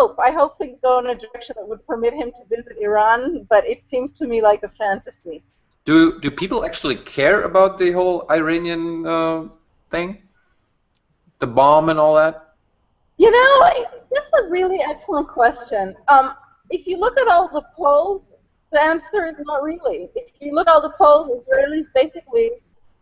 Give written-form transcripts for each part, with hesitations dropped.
hope. I hope things go in a direction that would permit him to visit Iran, but it seems to me like a fantasy. Do people actually care about the whole Iranian thing? The bomb and all that? You know, that's a really excellent question. If you look at all the polls, the answer is not really. If you look at all the polls, Israelis basically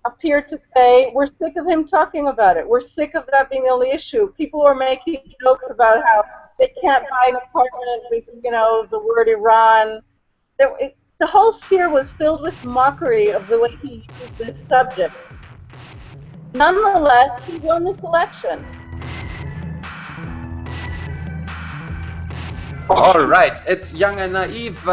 appear to say, we're sick of him talking about it. We're sick of that being the only issue. People are making jokes about how they can't buy an apartment with, the word Iran. The whole sphere was filled with mockery of the way he used this subject. Nonetheless, he won this election. All right, it's Young and Naive.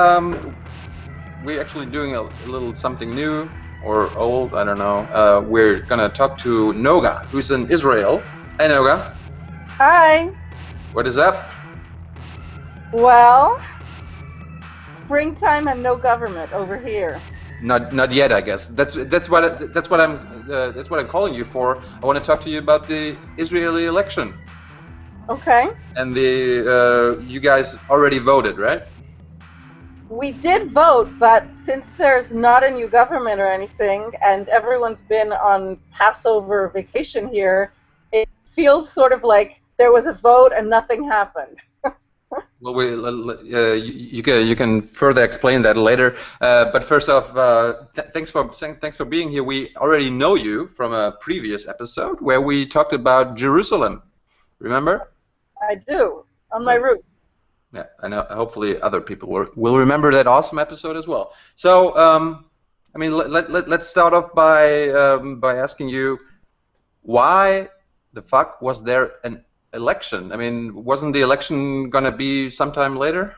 We're actually doing a little something new or old, I don't know. We're gonna talk to Noga, who's in Israel. Hey, Noga. Hi. What is up? Well, springtime and no government over here. Not yet, I guess. That's what I'm calling you for. I want to talk to you about the Israeli election. Okay. And you guys already voted, right? We did vote, but since there's not a new government or anything, and everyone's been on Passover vacation here, it feels sort of like there was a vote and nothing happened. Well, you can further explain that later. But first off, thanks for being here. We already know you from a previous episode where we talked about Jerusalem. Remember? I do, on my route. Yeah, I know. Hopefully, other people will remember that awesome episode as well. So, I mean, let's start off by asking you, why the fuck was there an election? I mean, wasn't the election gonna be sometime later?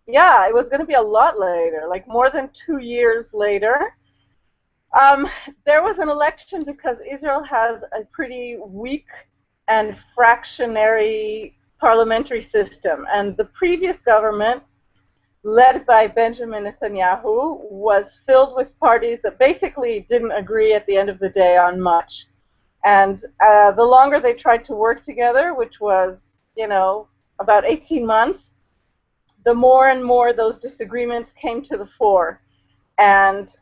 Yeah, it was gonna be a lot later, like more than 2 years later. There was an election because Israel has a pretty weak and fractionary parliamentary system, and the previous government, led by Benjamin Netanyahu, was filled with parties that basically didn't agree at the end of the day on much. And the longer they tried to work together, which was, about 18 months, the more and more those disagreements came to the fore. And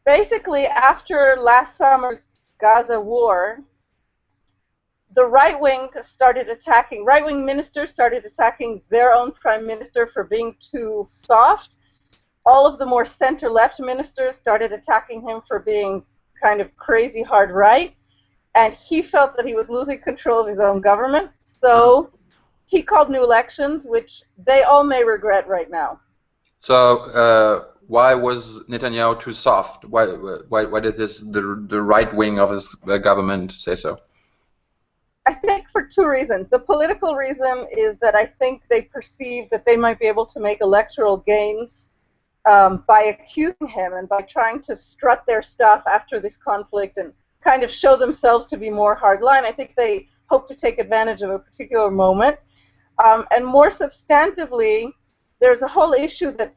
basically, after last summer's Gaza war, the right-wing ministers started attacking their own prime minister for being too soft. All of the more center-left ministers started attacking him for being kind of crazy hard right. And he felt that he was losing control of his own government. So he called new elections, which they all may regret right now. So why was Netanyahu too soft? Why did the right wing of his government say so? I think for two reasons. The political reason is that I think they perceive that they might be able to make electoral gains by accusing him and by trying to strut their stuff after this conflict and kind of show themselves to be more hardline. I think they hope to take advantage of a particular moment. And more substantively, there's a whole issue that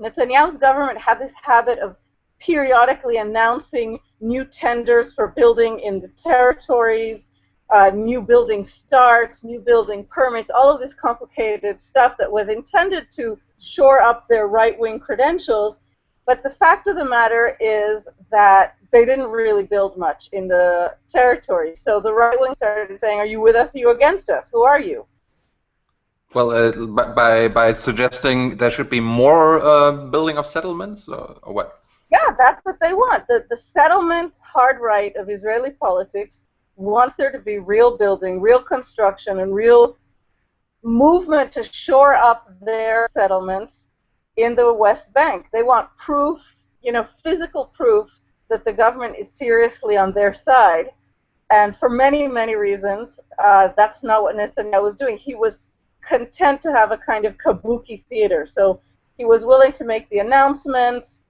Netanyahu's government had this habit of periodically announcing new tenders for building in the territories, new building starts, new building permits, all of this complicated stuff that was intended to shore up their right-wing credentials. But the fact of the matter is that they didn't really build much in the territory. So the right wing started saying, are you with us, are you against us? Who are you? Well, by suggesting there should be more building of settlements, or what? Yeah, that's what they want. The settlement hard right of Israeli politics wants there to be real building, real construction, and real movement to shore up their settlements in the West Bank. They want proof, physical proof that the government is seriously on their side. And for many, many reasons, that's not what Netanyahu was doing. He was content to have a kind of kabuki theater. So he was willing to make the announcements,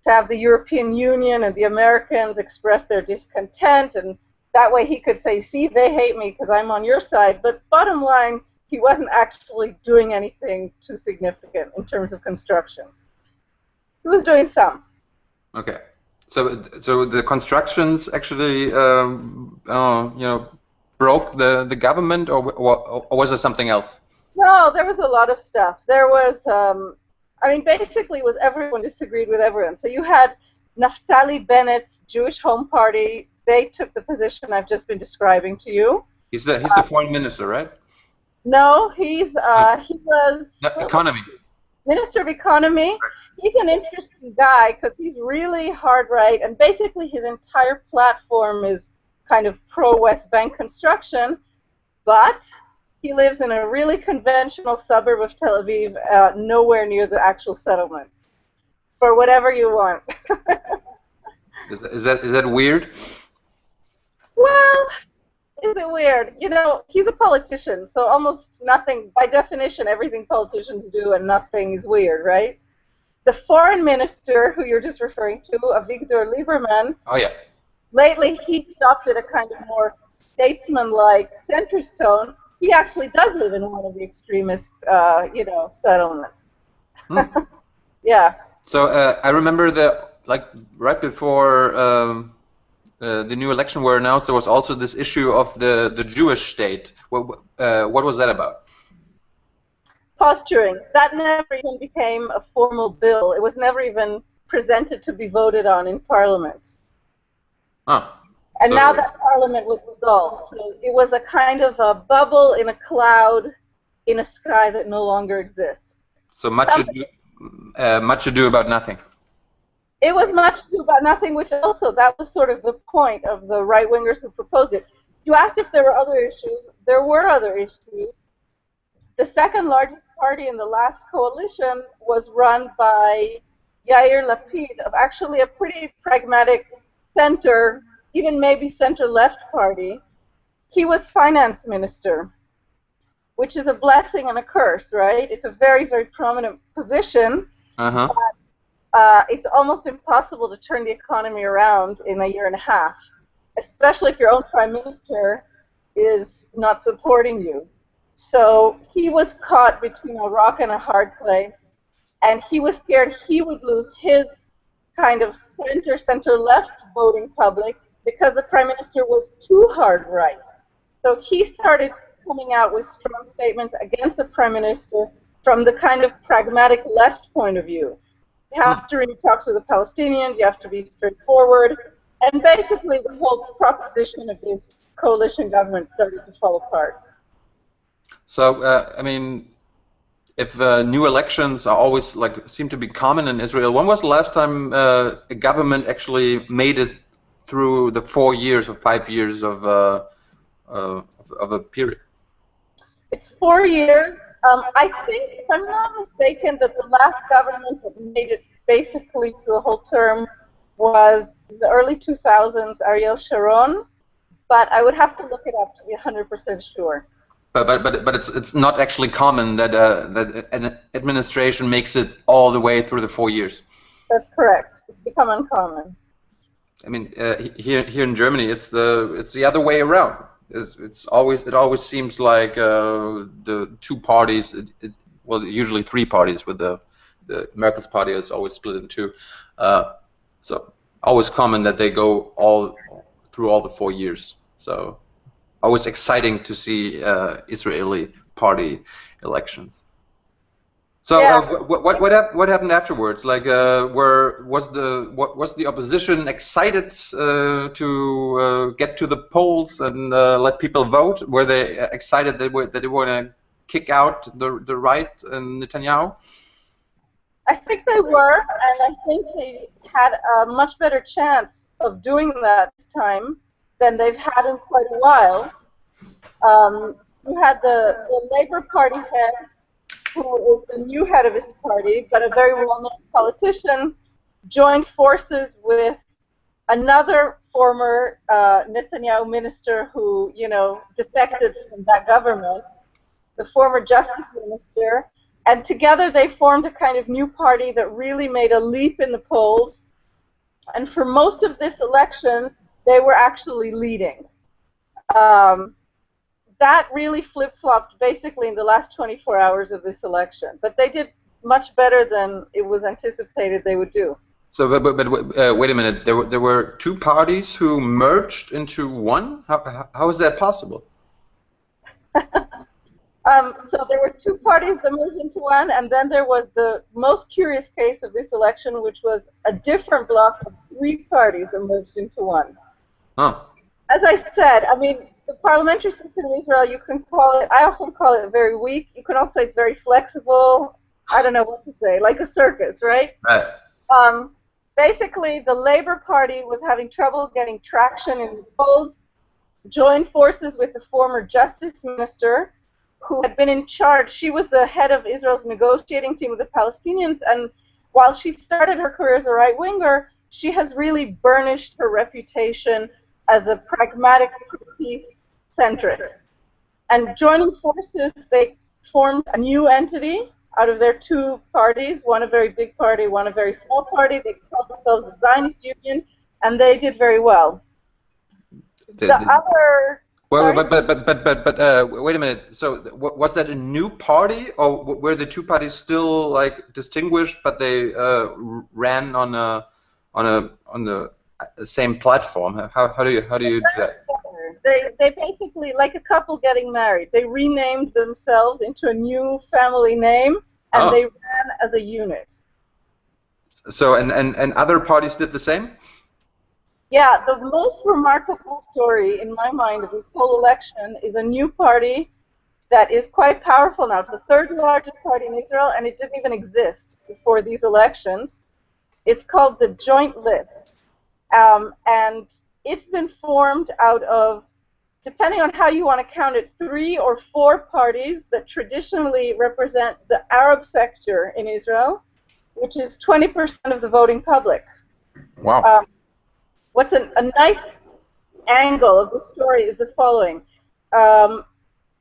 to have the European Union and the Americans express their discontent, and that way he could say, see, they hate me because I'm on your side. But bottom line, he wasn't actually doing anything too significant in terms of construction. He was doing some. Okay. So the constructions actually, broke the government, or was there something else? No, there was a lot of stuff. There was, I mean, basically, it was everyone disagreed with everyone. So you had Naftali Bennett's Jewish Home Party. They took the position I've just been describing to you. He's the foreign minister, right? No, he was Economy. Minister of Economy. He's an interesting guy because he's really hard right, and basically his entire platform is kind of pro-West Bank construction, but he lives in a really conventional suburb of Tel Aviv, nowhere near the actual settlements. For whatever you want. Is that weird? Well, is it weird? You know, he's a politician, so almost nothing, by definition, everything politicians do and nothing is weird, right? The foreign minister, who you're just referring to, Avigdor Lieberman, Oh yeah. lately he adopted a kind of more statesman-like centrist tone. He actually does live in one of the extremist, settlements. Yeah. So I remember that, like, right before the new election were announced, there was also this issue of the Jewish state. What was that about? Posturing. That never even became a formal bill. It was never even presented to be voted on in Parliament. Huh. And now that Parliament was dissolved, so it was a kind of a bubble in a cloud in a sky that no longer exists. So much ado about nothing. It was much ado about nothing, which also, that was sort of the point of the right-wingers who proposed it. You asked if there were other issues. There were other issues. The second largest party in the last coalition was run by Yair Lapid, of actually a pretty pragmatic center, even maybe center-left party. He was finance minister, which is a blessing and a curse, right? It's a very, very prominent position. Uh-huh. It's almost impossible to turn the economy around in a year and a half, especially if your own prime minister is not supporting you. So he was caught between a rock and a hard place, and he was scared he would lose his kind of center-left voting public because the prime minister was too hard right. So he started coming out with strong statements against the prime minister from the kind of pragmatic left point of view. You have to really talk to the Palestinians, you have to be straightforward, and basically the whole proposition of this coalition government started to fall apart. So, I mean, if new elections are always, like, seem to be common in Israel, when was the last time a government actually made it through the 4 years or 5 years of a period? It's 4 years. I think, if I'm not mistaken, that the last government that made it basically through a whole term was the early 2000s, Ariel Sharon, but I would have to look it up to be 100% sure. But it's not actually common that that an administration makes it all the way through the 4 years. That's correct. It's become uncommon. I mean, here in Germany, it's the other way around. It always seems like the two parties, well, usually three parties, with the Merkel's party is always split in two. So always common that they go all through all the 4 years. So always exciting to see Israeli party elections. So yeah. What happened afterwards? Like, was the opposition excited to get to the polls and let people vote? Were they excited that they were going to kick out the right and Netanyahu? I think they were, and I think they had a much better chance of doing that this time than they've had in quite a while. You had the Labour Party head, who is the new head of his party, but a very well-known politician, joined forces with another former Netanyahu minister who, defected from that government, the former justice minister, and together they formed a kind of new party that really made a leap in the polls. And for most of this election, they were actually leading. That really flip-flopped basically in the last 24 hours of this election. But they did much better than it was anticipated they would do. So, wait a minute. There were two parties who merged into one. How is that possible? So there were two parties that merged into one, and then there was the most curious case of this election, which was a different block of three parties that merged into one. Oh. As I said, I mean, the parliamentary system in Israel, you can call it, I often call it very weak. You can also say it's very flexible. I don't know what to say, like a circus, right? Right. Basically, the Labour Party was having trouble getting traction in the polls, joined forces with the former justice minister, who had been in charge. She was the head of Israel's negotiating team with the Palestinians, and while she started her career as a right-winger, she has really burnished her reputation as a pragmatic peace centrist. And joining forces, they formed a new entity out of their two parties, one a very big party, one a very small party. They called themselves the Zionist Union, and they did very well. The other... Well, but wait a minute. So, was that a new party, or were the two parties still like distinguished, but they ran on the same platform? How do you do that? They basically, like a couple getting married, they renamed themselves into a new family name, and they ran as a unit. So, and other parties did the same? Yeah, the most remarkable story in my mind of this whole election is a new party that is quite powerful now. It's the third largest party in Israel, and it didn't even exist before these elections. It's called the Joint List, and it's been formed out of, depending on how you want to count it, 3 or 4 parties that traditionally represent the Arab sector in Israel, which is 20% of the voting public. Wow. What's a nice angle of the story is the following.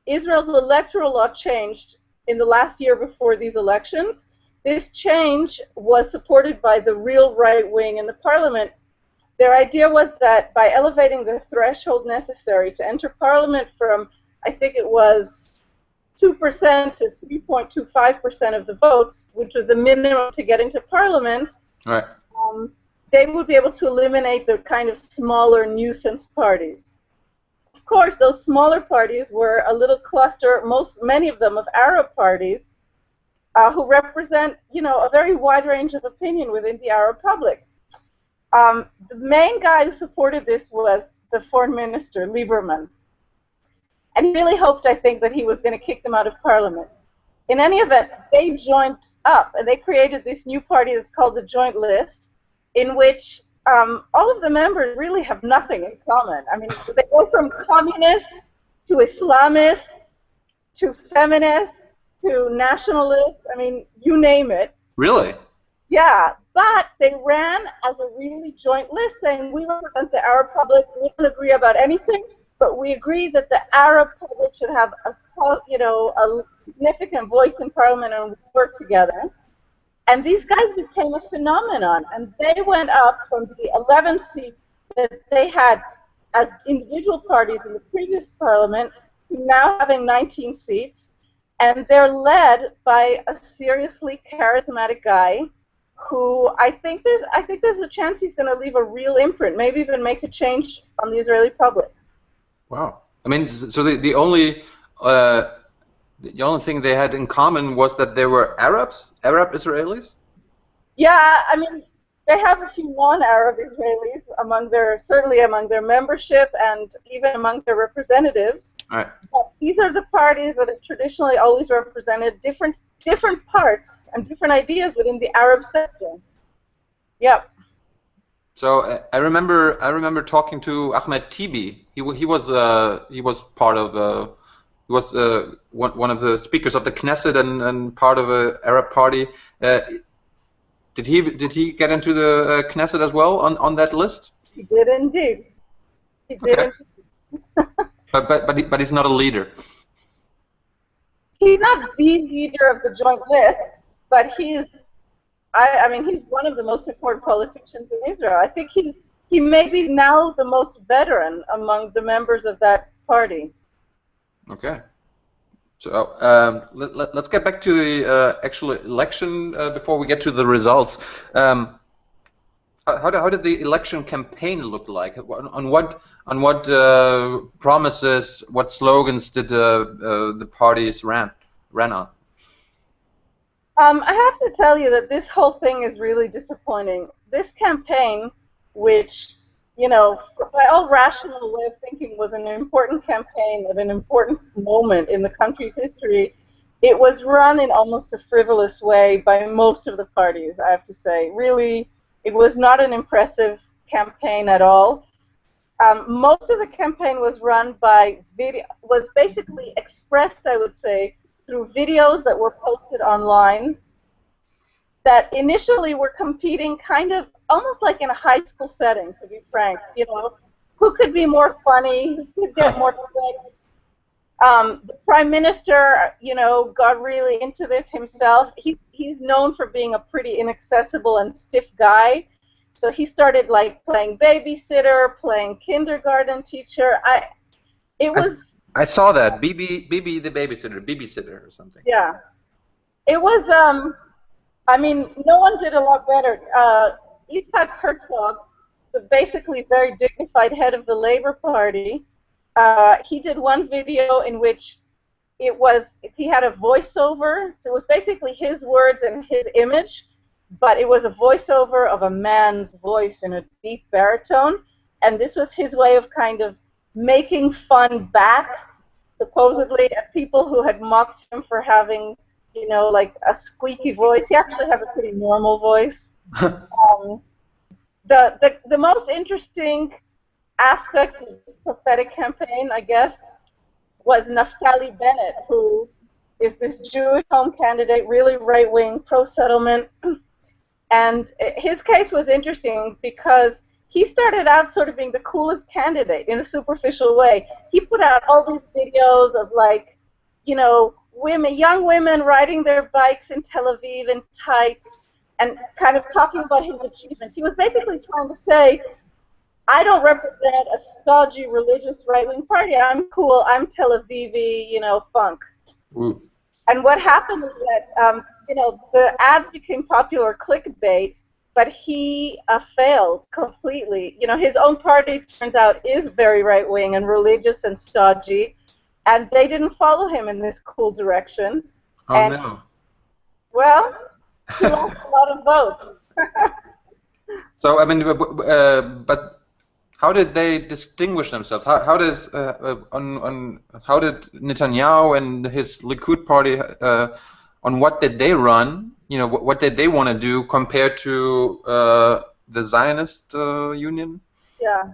Israel's electoral law changed in the last year before these elections. This change was supported by the real right wing in the parliament. Their idea was that by elevating the threshold necessary to enter parliament from, I think it was 2% to 3.25% of the votes, which was the minimum to get into parliament, right. They would be able to eliminate the kind of smaller nuisance parties. Of course, those smaller parties were a little cluster, many of them of Arab parties, who represent, a very wide range of opinion within the Arab public. The main guy who supported this was the foreign minister, Lieberman. And he really hoped, I think, that he was going to kick them out of parliament. In any event, they joined up, and they created this new party that's called the Joint List, in which all of the members really have nothing in common. I mean, they go from communists to Islamists to feminists to nationalists. I mean, you name it. Really? Yeah, but they ran as a really joint list, saying we represent the Arab public. We don't agree about anything, but we agree that the Arab public should have a significant voice in parliament and work together. And these guys became a phenomenon, and they went up from the 11 seats that they had as individual parties in the previous parliament to now having 19 seats, and they're led by a seriously charismatic guy who I think there's a chance he's going to leave a real imprint, maybe even make a change on the Israeli public. Wow. I mean, so the only thing they had in common was that they were Arab Israelis? Yeah, I mean, they have a few non-Arab Israelis certainly among their membership and even among their representatives. All right. But these are the parties that have traditionally always represented different parts and different ideas within the Arab sector. Yep. So I remember talking to Ahmed Tibi. He was part of he was one of the speakers of the Knesset and part of an Arab party. Did he get into the Knesset as well on that list? He did indeed. He did. Okay. But he's not a leader. He's not the leader of the Joint List, but he's one of the most important politicians in Israel. I think he may be now the most veteran among the members of that party. Okay. So let's get back to the actual election before we get to the results. how did the election campaign look like? On what promises, what slogans did the parties ran on? I have to tell you that this whole thing is really disappointing. This campaign, which, you know, by all rational way of thinking was an important campaign of an important moment in the country's history, it was run in almost a frivolous way by most of the parties, I have to say. Really, it was not an impressive campaign at all. Most of the campaign was run by was basically expressed, I would say, through videos that were posted online that initially were competing kind of almost like in a high school setting, to be frank. You know, who could be more funny, who could get more clicks. The Prime Minister, you know, got really into this himself. He's known for being a pretty inaccessible and stiff guy. So he started like playing babysitter, playing kindergarten teacher. I saw that BB the babysitter or something. Yeah, it was. I mean, no one did a lot better. Isaac Herzog, the basically very dignified head of the Labour Party, he did one video in which he had a voiceover. So it was basically his words and his image, but it was a voiceover of a man's voice in a deep baritone, and this was his way of kind of making fun back, supposedly, at people who had mocked him for having, you know, like a squeaky voice. He actually has a pretty normal voice. The most interesting aspect of this prophetic campaign, I guess, was Naftali Bennett, who is this Jewish home candidate, really right-wing, pro-settlement. And his case was interesting because he started out sort of being the coolest candidate in a superficial way. He put out all these videos of, like, you know, young women riding their bikes in Tel Aviv in tights and kind of talking about his achievements. He was basically trying to say, I don't represent a stodgy religious right-wing party. I'm cool. I'm Tel Avivi, you know, funk. Ooh. And what happened is that, you know, the ads became popular clickbait, but he failed completely. You know, his own party, turns out, is very right-wing and religious and stodgy, and they didn't follow him in this cool direction. Oh, and, no. Well, he lost a lot of votes. So, I mean, but how did they distinguish themselves? How did Netanyahu and his Likud party, on what did they run? You know, what did they want to do compared to the Zionist Union? Yeah.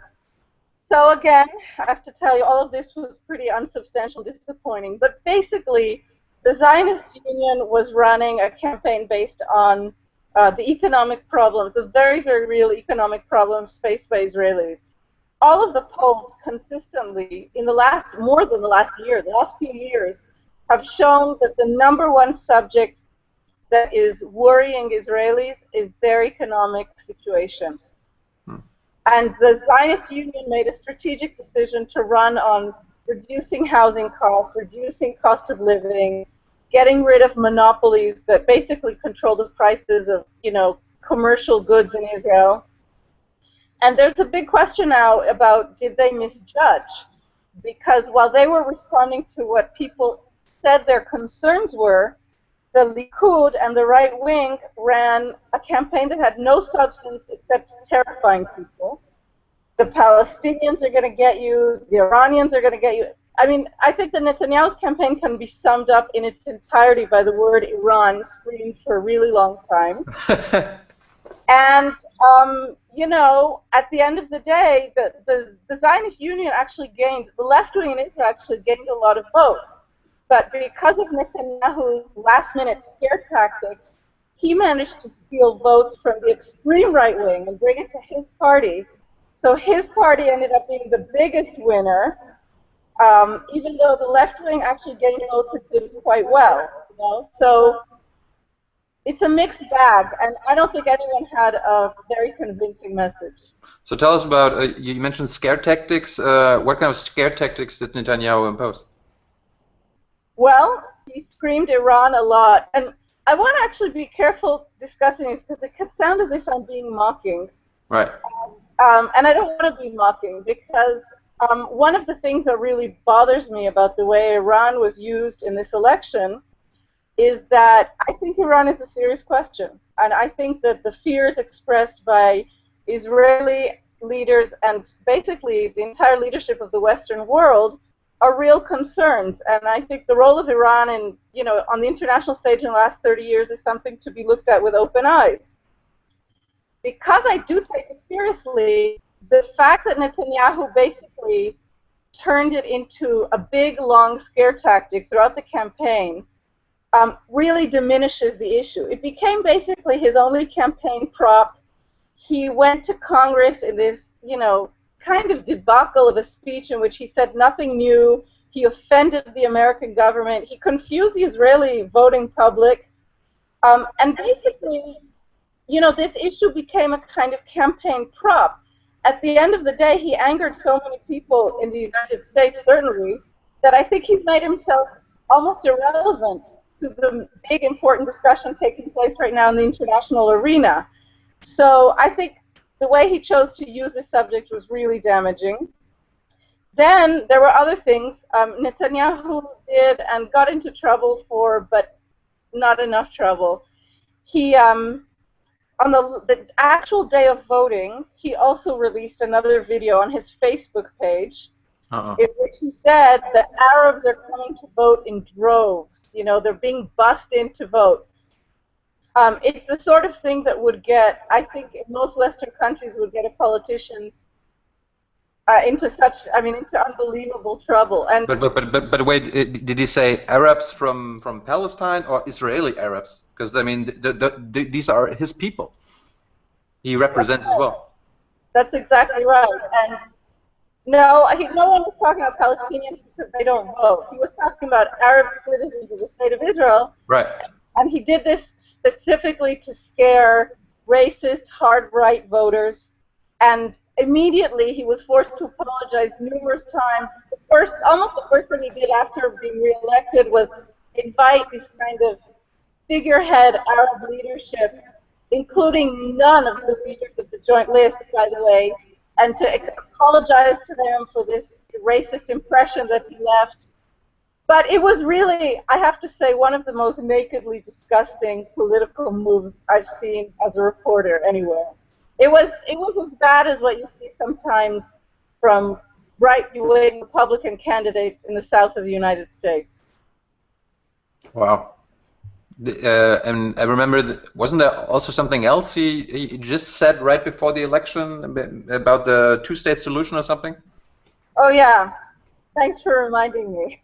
So again, I have to tell you, all of this was pretty unsubstantial, disappointing. But basically, the Zionist Union was running a campaign based on the economic problems, the very, very real economic problems faced by Israelis. All of the polls consistently, in the last, more than the last year, the last few years, have shown that the #1 subject that is worrying Israelis is their economic situation. And the Zionist Union made a strategic decision to run on reducing housing costs, reducing cost of living, getting rid of monopolies that basically control the prices of, you know, commercial goods in Israel. And there's a big question now about, did they misjudge? Because while they were responding to what people said their concerns were, the Likud and the right wing ran a campaign that had no substance except terrifying people. The Palestinians are going to get you. The Iranians are going to get you. I mean, I think that Netanyahu's campaign can be summed up in its entirety by the word Iran, screamed for a really long time. And, you know, at the end of the day, the Zionist Union actually gained, the left wing in Israel actually gained a lot of votes. But because of Netanyahu's last-minute scare tactics, he managed to steal votes from the extreme right wing and bring it to his party. So his party ended up being the biggest winner, even though the left wing actually gained votes and did quite well. You know? So it's a mixed bag, and I don't think anyone had a very convincing message. So tell us about, you mentioned scare tactics. What kind of scare tactics did Netanyahu impose? Well, he screamed Iran a lot, and I want to actually be careful discussing this because it could sound as if I'm being mocking. Right. And I don't want to be mocking because one of the things that really bothers me about the way Iran was used in this election is that I think Iran is a serious question. And I think that the fears expressed by Israeli leaders and basically the entire leadership of the Western world are real concerns. And I think the role of Iran in, on the international stage in the last 30 years is something to be looked at with open eyes. Because I do take it seriously, the fact that Netanyahu basically turned it into a big, long scare tactic throughout the campaign really diminishes the issue. It became basically his only campaign prop. He went to Congress in this, kind of debacle of a speech in which he said nothing new. He offended the American government. He confused the Israeli voting public. And basically, this issue became a kind of campaign prop. At the end of the day, he angered so many people in the United States, certainly, that I think he's made himself almost irrelevant to the big, important discussion taking place right now in the international arena. So I think the way he chose to use this subject was really damaging. Then there were other things Netanyahu did and got into trouble for, but not enough trouble. He on the actual day of voting, he also released another video on his Facebook page in which he said that Arabs are coming to vote in droves. They're being bussed in to vote. It's the sort of thing that would get, I think, in most Western countries, would get a politician into unbelievable trouble. And but wait, did he say Arabs from Palestine or Israeli Arabs? Because these are his people. He represents as well. That's exactly right. And no one was talking about Palestinians because they don't vote. He was talking about Arab citizens of the state of Israel. Right. And he did this specifically to scare racist, hard-right voters. And immediately he was forced to apologize numerous times. Almost the first thing he did after being reelected was invite this kind of figurehead Arab leadership, including none of the leaders of the Joint List, by the way, and to apologize to them for this racist impression that he left. But it was really, I have to say, one of the most nakedly disgusting political moves I've seen as a reporter anywhere. It was as bad as what you see sometimes from right-wing Republican candidates in the South of the United States. Wow. And I remember, wasn't there also something else he just said right before the election about the two-state solution or something? Oh, yeah. Thanks for reminding me.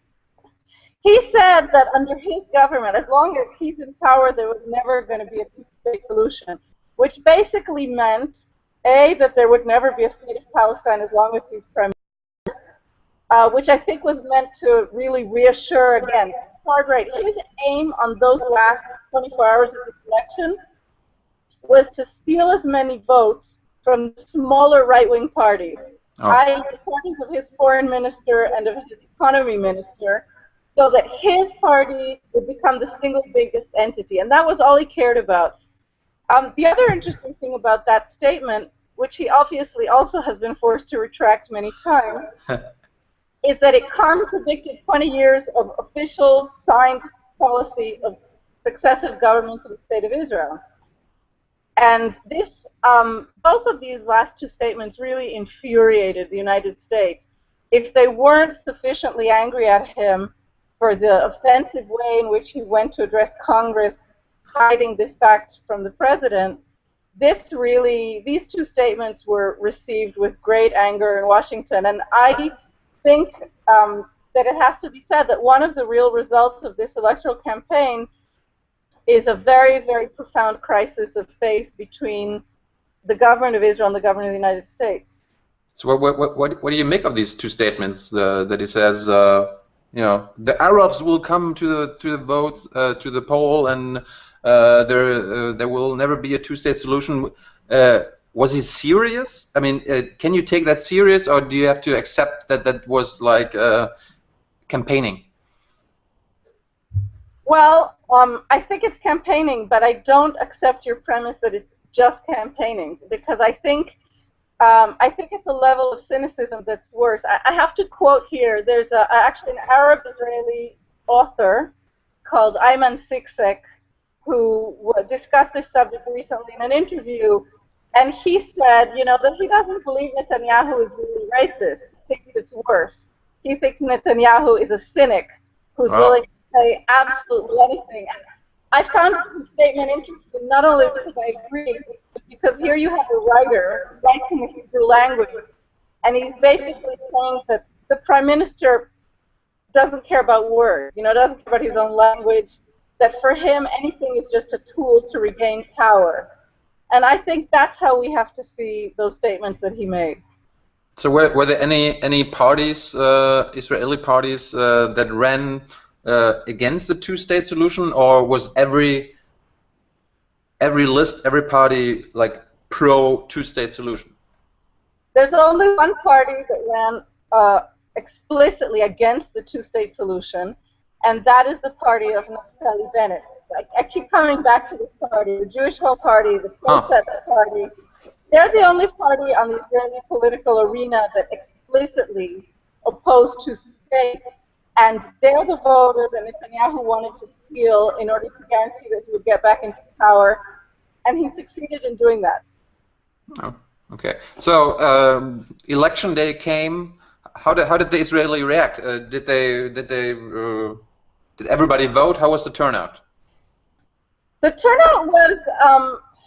He said that under his government, as long as he's in power, there was never going to be a two-state solution, which basically meant, A, that there would never be a state of Palestine as long as he's prime minister, which I think was meant to really reassure, again, hard right. His aim on those last 24 hours of the election was to steal as many votes from smaller right-wing parties, i.e. the parties of his foreign minister and of his economy minister, so that his party would become the single biggest entity. And that was all he cared about. The other interesting thing about that statement, which he obviously also has been forced to retract many times, is that it contradicted 20 years of official signed policy of successive governments of the State of Israel. And this, both of these last two statements really infuriated the United States. If they weren't sufficiently angry at him for the offensive way in which he went to address Congress, hiding this fact from the president, these two statements were received with great anger in Washington. And I think that it has to be said that one of the real results of this electoral campaign is a very, very profound crisis of faith between the government of Israel and the government of the United States. So what do you make of these two statements that he says, the Arabs will come to the votes, to the poll, and there will never be a two-state solution? Was he serious? I mean, can you take that serious, or do you have to accept that that was like campaigning? Well, I think it's campaigning, but I don't accept your premise that it's just campaigning, because I think it's a level of cynicism that's worse. I have to quote here. There's actually an Arab-Israeli author called IBAN who discussed this subject recently in an interview, and he said, that he doesn't believe Netanyahu is really racist. He thinks it's worse. He thinks Netanyahu is a cynic who's willing to say absolutely anything. And I found his statement interesting not only because I agree, but because here you have a writer who writes in the Hebrew language, and he's basically saying that the prime minister doesn't care about words, doesn't care about his own language, that for him anything is just a tool to regain power. And I think that's how we have to see those statements that he made. So were there any parties, Israeli parties, that ran against the two-state solution, or was every list, every party like pro two-state solution? There's only one party that ran explicitly against the two-state solution, and that is the party of Naftali Bennett. I keep coming back to this party, the Jewish Home Party, the Twostate Party. They're the only party on the Israeli political arena that explicitly opposed two states, and they're the voters that Netanyahu wanted to steal in order to guarantee that he would get back into power, and he succeeded in doing that. Oh, okay. So election day came. How did the Israeli react? Did everybody vote? How was the turnout? The turnout was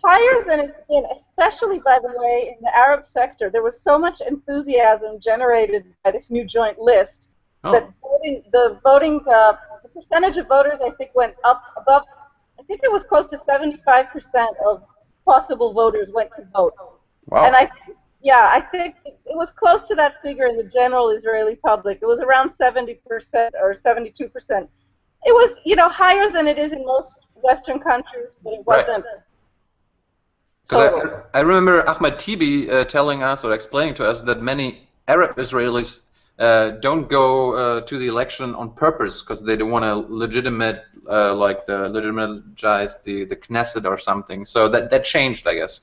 higher than it's been, especially, by the way, in the Arab sector. There was so much enthusiasm generated by this new joint list that the percentage of voters, I think, went up above, I think it was close to 75% of possible voters went to vote. Wow. And I think it was close to that figure in the general Israeli public. It was around 70% or 72%. It was, higher than it is in most Western countries, but it wasn't. Because I remember Ahmed Tibi telling us or explaining to us that many Arab Israelis don't go to the election on purpose because they don't want to legitimize the Knesset or something. So that changed, I guess.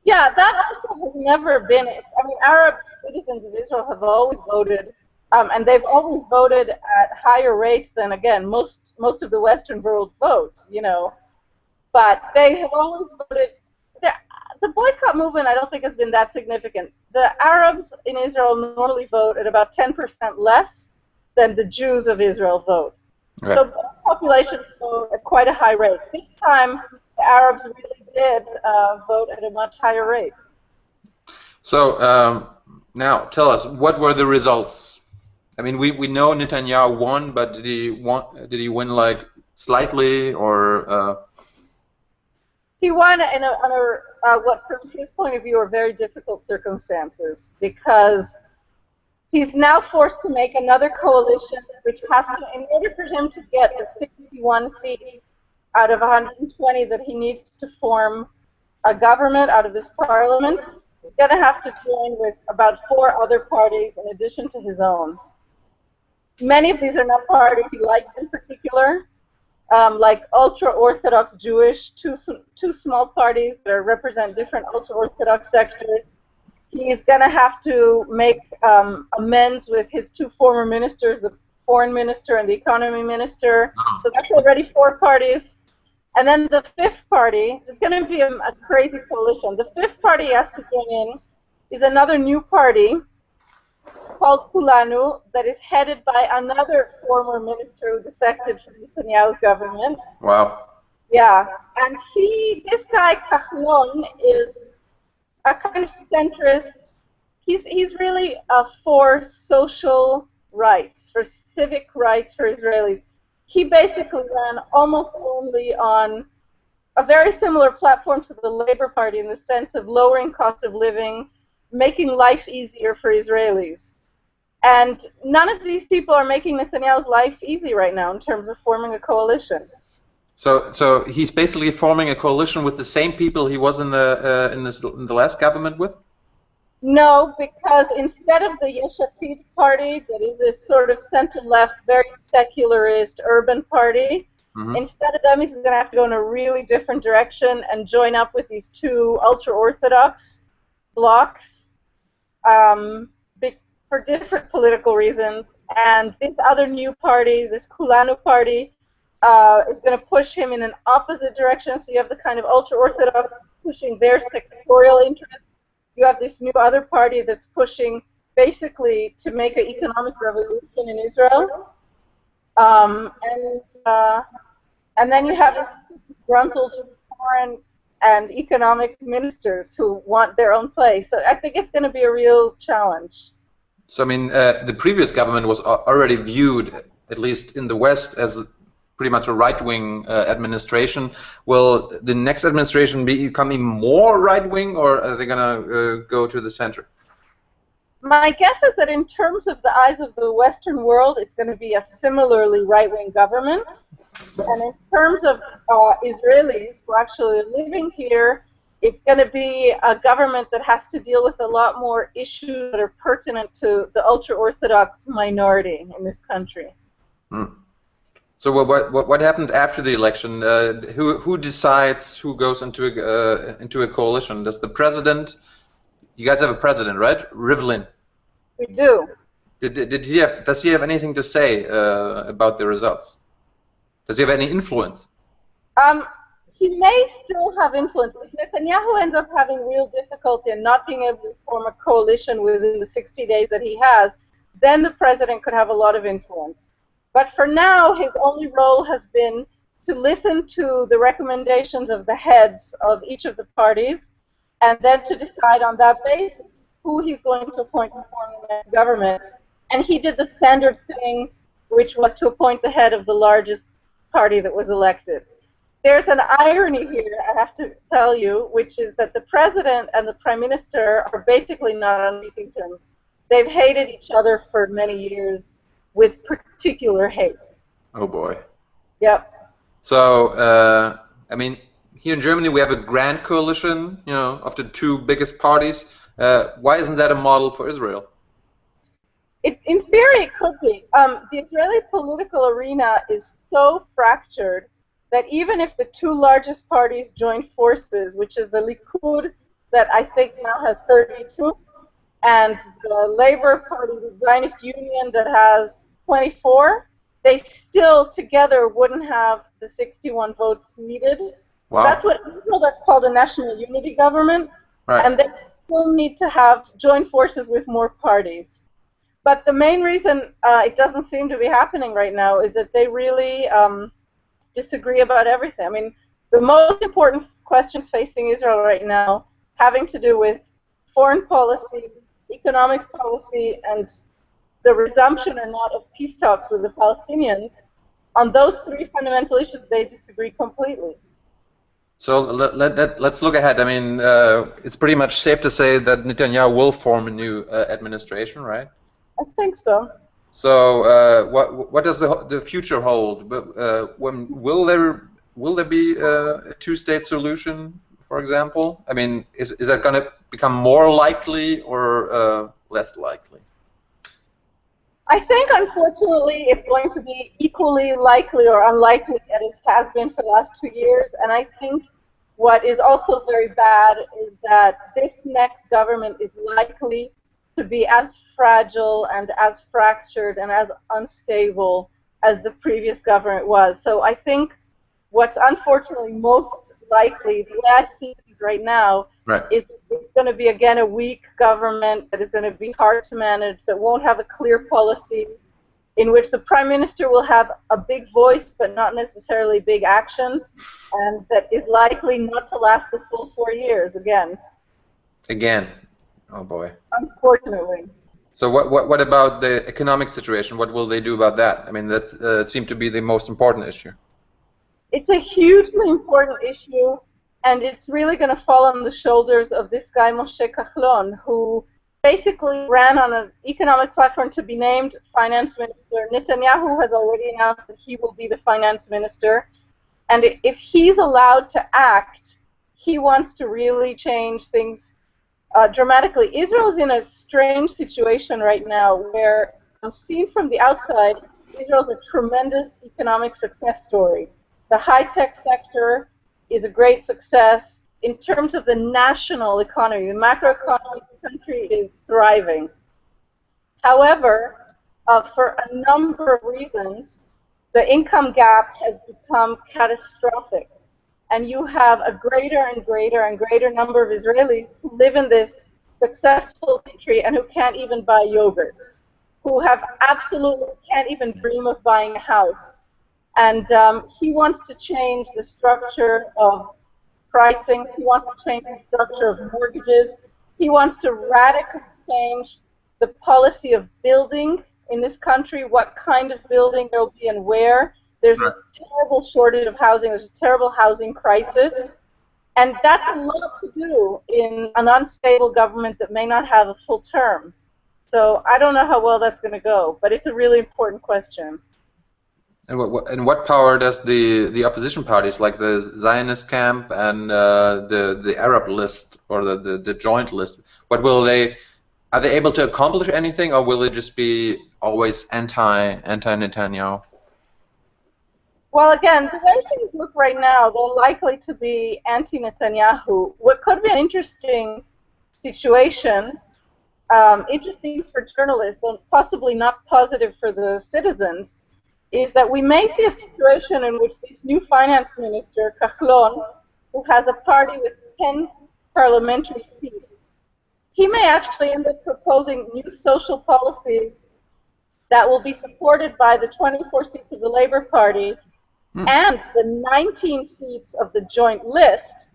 Yeah, that also has never been. I mean, Arab citizens of Israel have always voted, and they've always voted at higher rates than, again, most of the Western world votes, But they have always voted. The boycott movement, I don't think, has been that significant. The Arabs in Israel normally vote at about 10% less than the Jews of Israel vote. Right. So both populations vote at quite a high rate. This time, the Arabs really did vote at a much higher rate. So now, tell us, what were the results? I mean, we know Netanyahu won, but did he win like slightly, or? He won under what, from his point of view, are very difficult circumstances, because he's now forced to make another coalition, which has to, in order for him to get the 61 seats out of 120 that he needs to form a government out of this parliament, he's going to have to join with about 4 other parties in addition to his own. Many of these are not parties he likes in particular. Like ultra-Orthodox Jewish, two small parties that represent different ultra-Orthodox sectors. He's going to have to make amends with his 2 former ministers, the foreign minister and the economy minister. So that's already 4 parties. And then the 5th party, it's going to be a crazy coalition. The 5th party he has to bring in is another new party called Kulanu, that is headed by another former minister who defected from Netanyahu's government. Wow. Yeah, and this guy Kahlon is a kind of centrist. He's really for social rights, for civic rights for Israelis. He basically ran almost only on a very similar platform to the Labour Party in the sense of lowering cost of living, making life easier for Israelis. And none of these people are making Netanyahu's life easy right now in terms of forming a coalition. So he's basically forming a coalition with the same people he was in the last government with? No, because instead of the Yesh Atid party, that is this sort of center-left, very secularist urban party, Mm-hmm. Instead of them, he's going to have to go in a really different direction and join up with these two ultra-Orthodox blocs for different political reasons. And this other new party, this Kulanu party, is going to push him in an opposite direction. So you have the kind of ultra-Orthodox pushing their sectorial interests. You have this new other party that's pushing basically to make an economic revolution in Israel. And then you have this disgruntled foreign and economic ministers who want their own place. So I think it's going to be a real challenge. So, I mean, the previous government was already viewed, at least in the West, as pretty much a right-wing administration. Will the next administration be becoming more right-wing, or are they going to go to the center? My guess is that in terms of the eyes of the Western world, it's going to be a similarly right-wing government. And in terms of Israelis who actually are living here, it's going to be a government that has to deal with a lot more issues that are pertinent to the ultra-Orthodox minority in this country. Hmm. So what happened after the election? Who decides who goes into a coalition? Does the president? You guys have a president, right? Rivlin. We do. Does he have anything to say about the results? Does he have any influence? He may still have influence. If Netanyahu ends up having real difficulty and not being able to form a coalition within the 60 days that he has, then the president could have a lot of influence. But for now, his only role has been to listen to the recommendations of the heads of each of the parties, and then to decide on that basis who he's going to appoint to form the next government. And he did the standard thing, which was to appoint the head of the largest party that was elected. There's an irony here, I have to tell you, which is that the president and the prime minister are basically not on speaking terms. They've hated each other for many years with particular hate. Oh boy. Yep. So, I mean, here in Germany we have a grand coalition, you know, of the two biggest parties. Why isn't that a model for Israel? In theory, it could be. The Israeli political arena is so fractured that even if the two largest parties join forces, which is the Likud, that I think now has 32, and the Labour Party, the Zionist Union, that has 24, they still together wouldn't have the 61 votes needed. Wow. That's what Israel, that's called a national unity government, right. And they still need to have join forces with more parties. But the main reason it doesn't seem to be happening right now is that they really disagree about everything. I mean, the most important questions facing Israel right now having to do with foreign policy, economic policy, and the resumption or not of peace talks with the Palestinians. On those three fundamental issues, they disagree completely. So let's look ahead. I mean, it's pretty much safe to say that Netanyahu will form a new administration, right? I think so. So what does the future hold? When will there be a two-state solution, for example? I mean, is that going to become more likely or less likely? I think, unfortunately, it's going to be equally likely or unlikely as it has been for the last 2 years. And I think what is also very bad is that this next government is likely to be as fragile and as fractured and as unstable as the previous government was. So I think what's unfortunately most likely, the way I see things right now, right, is it's going to be, again, a weak government that is going to be hard to manage, that won't have a clear policy, in which the prime minister will have a big voice but not necessarily big actions, and that is likely not to last the full 4 years again. Again. Oh boy. Unfortunately. So what about the economic situation? What will they do about that? I mean, that seemed to be the most important issue. It's a hugely important issue, and it's really going to fall on the shoulders of this guy Moshe Kahlon, who basically ran on an economic platform to be named finance minister. Netanyahu has already announced that he will be the finance minister, and if he's allowed to act, he wants to really change things dramatically. Israel is in a strange situation right now where, seen from the outside, Israel is a tremendous economic success story. The high-tech sector is a great success. In terms of the national economy, the macroeconomy of the country is thriving. However, for a number of reasons, the income gap has become catastrophic. And you have a greater and greater and greater number of Israelis who live in this successful country and who can't even buy yogurt, who have absolutely can't even dream of buying a house. And he wants to change the structure of pricing. He wants to change the structure of mortgages. He wants to radically change the policy of building in this country, what kind of building there will be and where. There's a terrible shortage of housing. There's a terrible housing crisis. And that's a lot to do in an unstable government that may not have a full term. So I don't know how well that's going to go, but it's a really important question. And what power does the opposition parties, like the Zionist Camp and the Arab list or the joint list, what will they? Are they able to accomplish anything, or will it just be always anti-Netanyahu? Well, again, the way things look right now, they're likely to be anti-Netanyahu. What could be an interesting situation, interesting for journalists and possibly not positive for the citizens, is that we may see a situation in which this new finance minister, Kahlon, who has a party with 10 parliamentary seats, he may actually end up proposing new social policies that will be supported by the 24 seats of the Labour Party and the 19 seats of the joint list.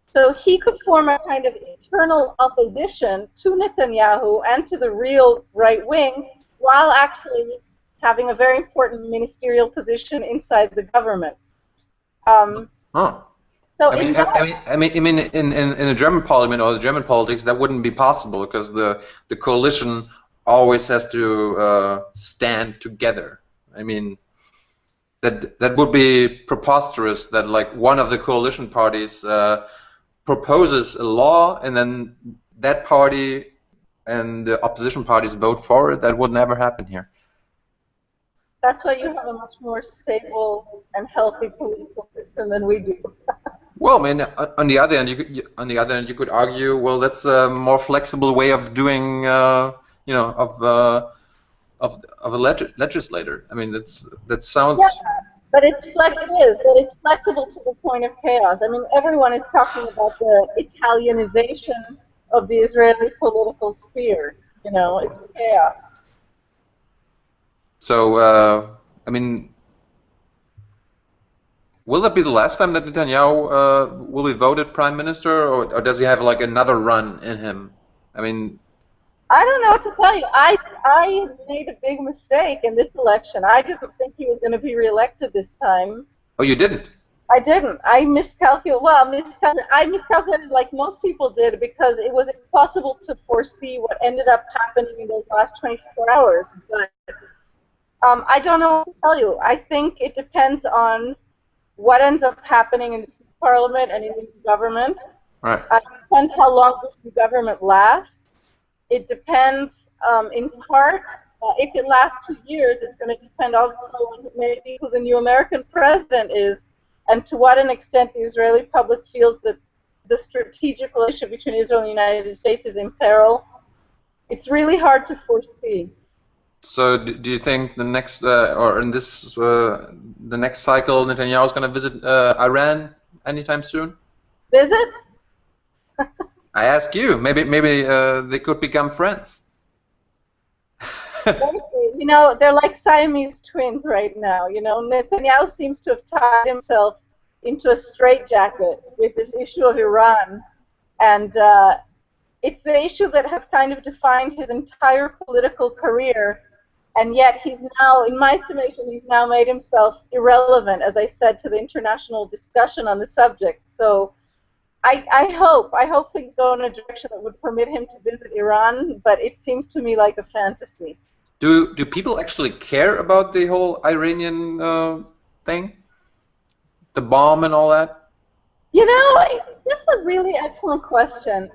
So he could form a kind of internal opposition to Netanyahu and to the real right wing, while actually having a very important ministerial position inside the government. So I mean, in the German parliament or the German politics, that wouldn't be possible because the coalition always has to stand together. I mean, that would be preposterous that like one of the coalition parties proposes a law and then that party and the opposition parties vote for it. That would never happen here. That's why you have a much more stable and healthy political system than we do. Well, I mean, on the other hand, you could argue, well, that's a more flexible way of doing, you know, of a legislator. I mean, that sounds. Yeah, but it is, but it's flexible to the point of chaos. I mean, everyone is talking about the Italianization of the Israeli political sphere. You know, it's chaos. So, I mean, will that be the last time that Netanyahu will be voted prime minister, or does he have like another run in him? I mean, I don't know what to tell you. I made a big mistake in this election. I didn't think he was going to be reelected this time. Oh, you didn't? I didn't. I miscalculated. Well, I miscalculated like most people did because it was impossible to foresee what ended up happening in those last 24 hours. But I don't know what to tell you. I think it depends on what ends up happening in this parliament and in the government. Right. It depends how long this new government lasts. It depends, in part, if it lasts 2 years, it's going to depend also on maybe who the new American president is and to what an extent the Israeli public feels that the strategic relationship between Israel and the United States is in peril. It's really hard to foresee. So, do you think the next, or in this, the next cycle, Netanyahu is going to visit Iran anytime soon? Visit? I ask you. Maybe they could become friends. You know, they're like Siamese twins right now. You know, Netanyahu seems to have tied himself into a straitjacket with this issue of Iran, and it's the issue that has kind of defined his entire political career. And yet he's now, in my estimation, he's now made himself irrelevant, as I said, to the international discussion on the subject. So I hope things go in a direction that would permit him to visit Iran, but it seems to me like a fantasy. Do people actually care about the whole Iranian thing? The bomb and all that? You know, that's a really excellent question.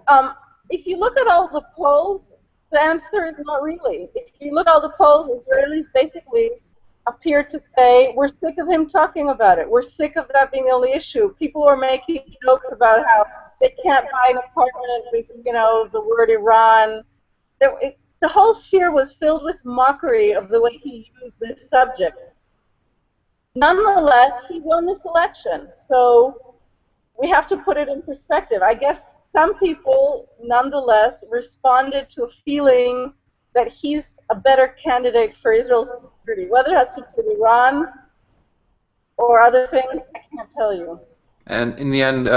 If you look at all the polls, the answer is not really. If you look at all the polls, Israelis basically appeared to say, we're sick of him talking about it. We're sick of that being the only issue. People were making jokes about how they can't buy an apartment with, the word Iran. The whole sphere was filled with mockery of the way he used this subject. Nonetheless, he won this election, so we have to put it in perspective. I guess some people, nonetheless, responded to a feeling that he's a better candidate for Israel's security. Whether it has to do with Iran or other things, I can't tell you. And in the end,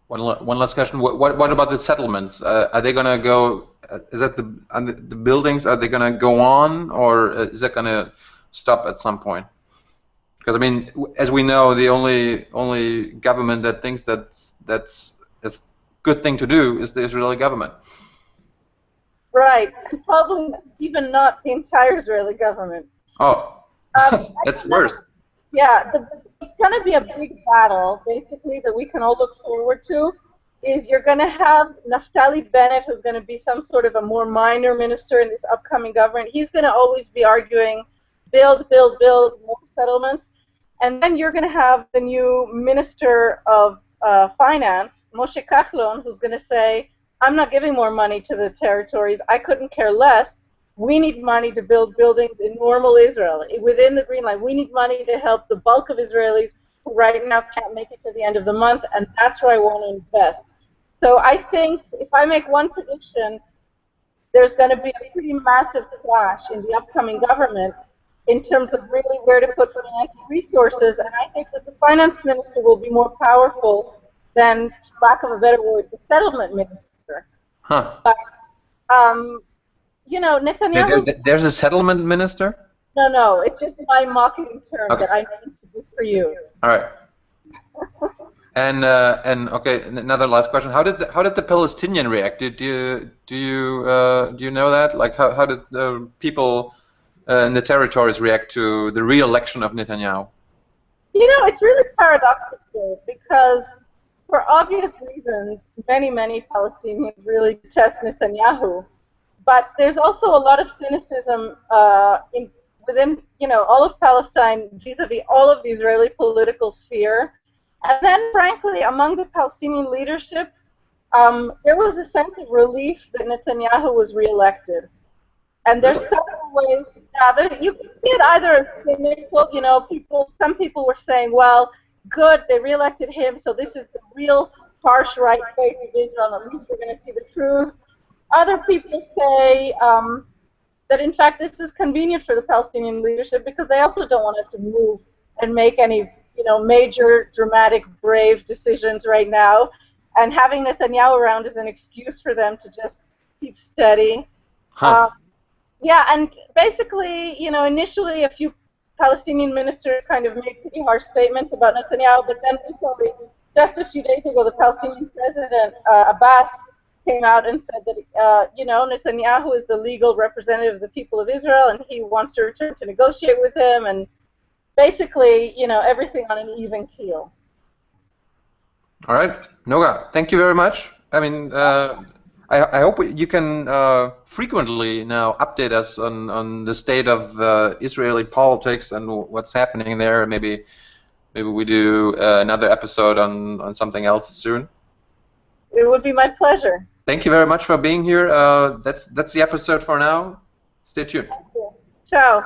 one last question. What about the settlements? Are they going to go? Is that the buildings? Are they going to go on, or is that going to stop at some point? Because I mean, as we know, the only government that thinks that's a good thing to do is the Israeli government. Right, and probably even not the entire Israeli government. Oh, that's worse. Yeah, it's going to be a big battle, basically, that we can all look forward to. Is you're going to have Naftali Bennett, who's going to be some sort of a more minor minister in this upcoming government. He's going to always be arguing, build, build, build, more settlements. And then you're going to have the new Minister of Finance, Moshe Kahlon, who's going to say, I'm not giving more money to the territories. I couldn't care less. We need money to build buildings in normal Israel, within the Green Line. We need money to help the bulk of Israelis who right now can't make it to the end of the month, and that's where I want to invest. So I think, if I make one prediction, there's going to be a pretty massive clash in the upcoming government in terms of really where to put financial resources, and I think that the finance minister will be more powerful than, for lack of a better word, the settlement minister. Huh. But, Netanyahu... There's a settlement minister? No, it's just my mocking term that I named just for you. All right. And okay, another last question. How did the Palestinian react? Do you know that? Like how did the people in the territories react to the re-election of Netanyahu? It's really paradoxical because, for obvious reasons, many Palestinians really detest Netanyahu. But there's also a lot of cynicism within, all of Palestine vis-a-vis all of the Israeli political sphere. And then, frankly, among the Palestinian leadership, there was a sense of relief that Netanyahu was reelected. And there's several ways. You can see it either as cynical, some people were saying, well, good, they reelected him, so this is the real harsh right face of Israel, and at least we're going to see the truth. Other people say that, in fact, this is convenient for the Palestinian leadership because they also don't want to have to move and make any, major, dramatic, brave decisions right now. And having Netanyahu around is an excuse for them to just keep steady. Huh. Yeah, and basically, initially a few Palestinian ministers kind of made pretty harsh statements about Netanyahu, but then recently, just a few days ago, the Palestinian president, Abbas, came out and said that, Netanyahu is the legal representative of the people of Israel, and he wants to return to negotiate with him, and basically, everything on an even keel. All right, Noga, thank you very much. I mean, I hope you can frequently now update us on the state of Israeli politics and what's happening there. Maybe we do another episode on something else soon. It would be my pleasure. Thank you very much for being here. That's the episode for now. Stay tuned. Thank you. Ciao.